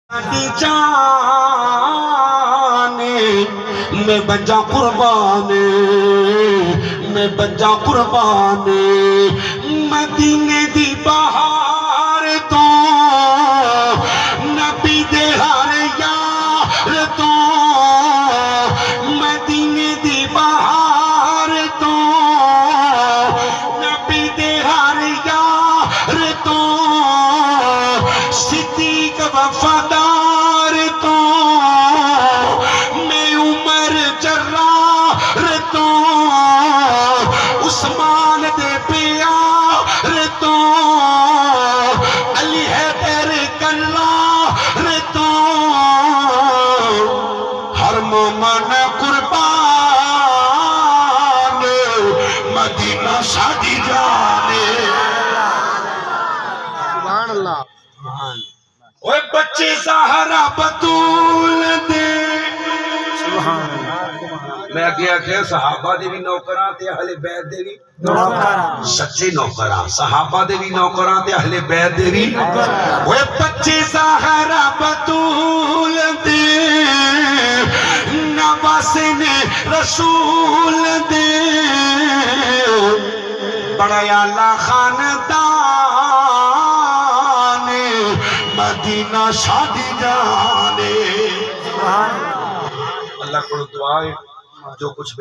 جانے میں بجا قربان میں بجا قربان مدینے دی بہار تو نبی دے ہر یار تو مدینے دی بہار تو نبی دے ہر یار تو صدیق وفادار تو میں عمر جرار تو عثمان دے پیار تو علی حیدر کرار تو ہر مومن قربان مدینہ شادی جانے سبحان اللہ اوے بچے زہرا بطول دے سبحان میں اگے آکھیا صحابہ دے بھی نوکراں تے اہل بیت دے بھی اللہ سچے نوکراں صحابہ دے بھی نوکراں تے اہل بیت دے بھی اوے بچے زہرا بطول دے نواسن رسول دے بڑا اعلی خاندان مدینہ شادی جانے اللہ کو دعا ہے جو کچھ